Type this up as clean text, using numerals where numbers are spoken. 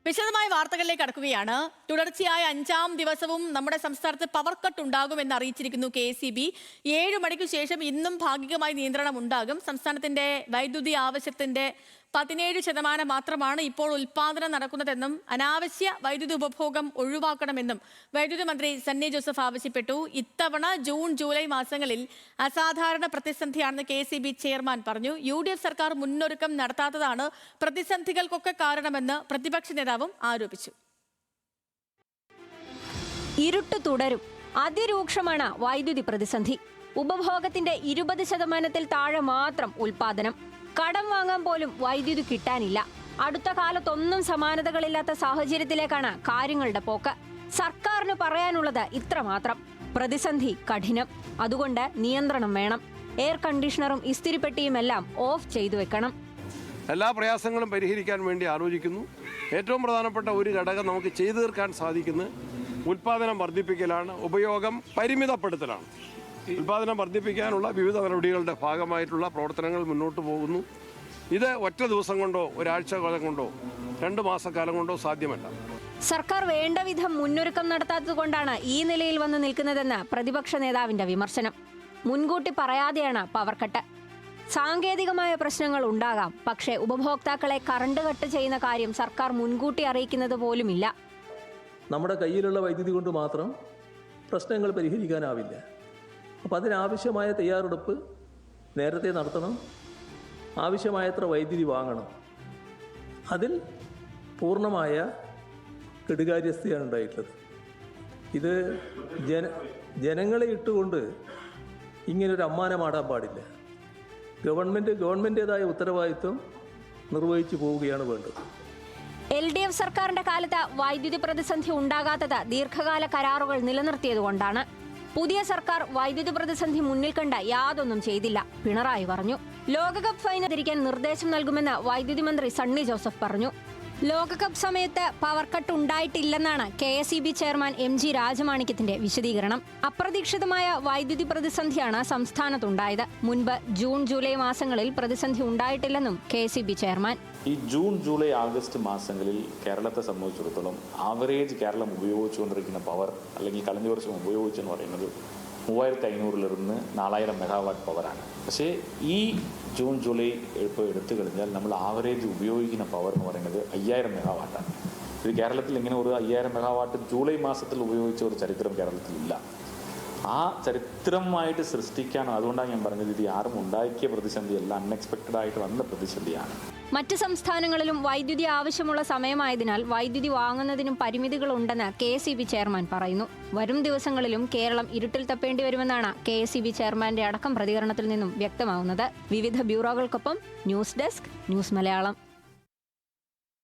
വിശദമായ വാർത്തകളിലേക്ക് കടക്കുകയാണ്. തുടർച്ചയായ 5ാം ദിവസവും നമ്മുടെ സംസ്ഥാനത്ത് പവർ കട്ട് ഉണ്ടാകുമെന്ന് അറിയിച്ചിരിക്കുന്നു KECB. 7 മണിക്ക് ശേഷം ഇന്നും ഭാഗികമായി നിയന്ത്രണം ഉണ്ടാകും. സംസ്ഥാനത്തിന്റെ വൈദ്യുതി ആവശ്യത്തിന്റെ 17% മാത്രമാണ് ഇപ്പോൾ ഉൽപാദനം നടക്കുന്നതെന്നും അനാവശ്യ വൈദ്യുതി ഉപഭോഗം ഒഴിവാക്കണമെന്നും വൈദ്യുതി മന്ത്രി സണ്ണി ജോസഫ് ആവശ്യപ്പെട്ടു. ഇത്തവണ ജൂൺ ജൂലൈ മാസങ്ങളിൽ അസാധാരണ പ്രതിസന്ധിയാണെന്ന് KECB ചെയർമാൻ പറഞ്ഞു. UDF സർക്കാർ മുന്നൊരുക്കം നടത്താത്തതാണ് പ്രതിസന്ധികൾക്കൊക്കെ കാരണമെന്ന് പ്രതിപക്ഷ നേതാവും ആരോപിച്ചു. ഇരുട്ട് തുടരും. അതിരൂക്ഷമാണ് വൈദ്യുതി പ്രതിസന്ധി. ഉപഭോഗത്തിന്റെ 20% താഴെ മാത്രം ഉൽപാദനം. കടം വാങ്ങാൻ പോലും വൈദ്യുതി കിട്ടാനില്ല. അടുത്ത കാലത്തൊന്നും സമാനതകളില്ലാത്ത സാഹചര്യത്തിലേക്കാണ് കാര്യങ്ങളുടെ പോക്ക്. സർക്കാരിന് പറയാനുള്ളത് ഇത്രമാത്രം: പ്രതിസന്ധി കഠിനം, അതുകൊണ്ട് നിയന്ത്രണം വേണം. എയർ കണ്ടീഷണറും ഇസ്തിരിപ്പെട്ടിയുമെല്ലാം ഓഫ് ചെയ്തു വെക്കണം. എല്ലാ പ്രയാസങ്ങളും പരിഹരിക്കാൻ വേണ്ടി ആലോചിക്കുന്നു. ഏറ്റവും പ്രധാനപ്പെട്ട ഒരു ഘടകം നമുക്ക് ചെയ്തു തീർക്കാൻ സാധിക്കുന്നത് ഉൽപാദനം വർദ്ധിപ്പിക്കലാണ്, ഉപയോഗം പരിമിതപ്പെടുത്തലാണ്. ഉൽപാദനം വർദ്ധിപ്പിക്കാനുള്ള വിവിധ നടപടികളുടെ ഭാഗമായിട്ടുള്ള പ്രവർത്തനങ്ങൾ മുന്നോട്ട് പോകുന്നു. ഇത് ഒറ്റ ദിവസം കൊണ്ടോ ഒരാഴ്ച കാലം കൊണ്ടോ 2 മാസക്കാലം കൊണ്ടോ സാധ്യമല്ല. സർക്കാർ വേണ്ട വിധം മുന്നൊരുക്കം നടത്താത്തതുകൊണ്ടാണ് ഈ നിലയിൽ വന്ന് നിൽക്കുന്നതെന്ന് പ്രതിപക്ഷ നേതാവിന്റെ വിമർശനം. മുൻകൂട്ടി പറയാതെയാണ് പവർ കട്ട്. സാങ്കേതികമായ പ്രശ്നങ്ങൾ ഉണ്ടാകാം, പക്ഷേ ഉപഭോക്താക്കളെ കറണ്ട് കട്ട് ചെയ്യുന്ന കാര്യം സർക്കാർ മുൻകൂട്ടി അറിയിക്കുന്നത് പോലുമില്ല. നമ്മുടെ കയ്യിലുള്ള വൈദ്യുതി കൊണ്ട് മാത്രം പ്രശ്നങ്ങൾ പരിഹരിക്കാനാവില്ല. അപ്പോൾ അതിനാവശ്യമായ തയ്യാറെടുപ്പ് നേരത്തെ നടത്തണം. ആവശ്യമായത്ര വൈദ്യുതി വാങ്ങണം. അതിൽ പൂർണ്ണമായ കെടുകാര്യസ്ഥയാണ് ഉണ്ടായിട്ടുള്ളത്. ഇത് ജനങ്ങളെ ഇട്ടുകൊണ്ട് ഇങ്ങനൊരു അമ്മാനമാടാൻ പാടില്ല. ഗവൺമെൻറ്റേതായ ഉത്തരവാദിത്വം നിർവഹിച്ചു പോവുകയാണ് വേണ്ടത്. LDF സർക്കാരിന്റെ കാലത്ത് വൈദ്യുതി പ്രതിസന്ധി ഉണ്ടാകാത്തത് ദീർഘകാല കരാറുകൾ നിലനിർത്തിയതുകൊണ്ടാണ്. പുതിയ സർക്കാർ വൈദ്യുതി പ്രതിസന്ധി മുന്നിൽ കണ്ട് യാതൊന്നും ചെയ്തില്ല. പിണറായി പറഞ്ഞു. ലോകകപ്പ് ഫൈനൽ തിരിക്കാൻ നിർദ്ദേശം നൽകുമെന്ന് വൈദ്യുതി മന്ത്രി സണ്ണി ജോസഫ് പറഞ്ഞു. ലോകകപ്പ് സമയത്ത് പവർ കട്ട് ഉണ്ടായിട്ടില്ലെന്നാണ് KECB ചെയർമാൻ MG രാജമാണിക്യത്തിന്റെ വിശദീകരണം. അപ്രതീക്ഷിതമായ വൈദ്യുതി പ്രതിസന്ധിയാണ് സംസ്ഥാനത്തുണ്ടായത്. മുൻപ് ജൂൺ ജൂലൈ മാസങ്ങളിൽ പ്രതിസന്ധി ഉണ്ടായിട്ടില്ലെന്നും KECB ചെയർമാൻ. ഈ ജൂൺ ജൂലൈ ആഗസ്റ്റ് മാസങ്ങളിൽ കേരളത്തെ സംബന്ധിച്ചിടത്തോളം ആവറേജ് കേരളം ഉപയോഗിച്ചുകൊണ്ടിരിക്കുന്ന പവർ, അല്ലെങ്കിൽ കഴിഞ്ഞ വർഷം ഉപയോഗിച്ചെന്ന് പറയുന്നത് 3500 4000 മെഗാവാട്ട് പവറാണ്. പക്ഷേ ഈ ജൂൺ ജൂലൈ ഇപ്പോൾ എടുത്തു കഴിഞ്ഞാൽ നമ്മൾ ആവറേജ് ഉപയോഗിക്കുന്ന പവർ എന്ന് പറയുന്നത് 5000 മെഗാവാട്ടാണ്. ഇത് കേരളത്തിൽ ഇങ്ങനെ ഒരു 5000 മെഗാവാട്ട് ജൂലൈ മാസത്തിൽ ഉപയോഗിച്ച ഒരു ചരിത്രം കേരളത്തിലില്ല. ആ ചരിത്രമായിട്ട് സൃഷ്ടിക്കാനും, അതുകൊണ്ടാണ് ഞാൻ പറഞ്ഞത് ഇത് ആരും ഉണ്ടാക്കിയ പ്രതിസന്ധിയല്ല, അൺഎക്സ്പെക്റ്റഡ് ആയിട്ട് വന്ന പ്രതിസന്ധിയാണ്. മറ്റ് സംസ്ഥാനങ്ങളിലും വൈദ്യുതി ആവശ്യമുള്ള സമയമായതിനാൽ വൈദ്യുതി വാങ്ങുന്നതിനും പരിമിതികളുണ്ടെന്ന് KECB ചെയർമാൻ പറയുന്നു. വരും ദിവസങ്ങളിലും കേരളം ഇരുട്ടിൽ തപ്പേണ്ടി വരുമെന്നാണ് KECB ചെയർമാന്റെ അടക്കം പ്രതികരണത്തിൽ നിന്നും വ്യക്തമാവുന്നത്. വിവിധ ബ്യൂറോകൾക്കൊപ്പം ന്യൂസ് ഡെസ്ക്, ന്യൂസ് മലയാളം.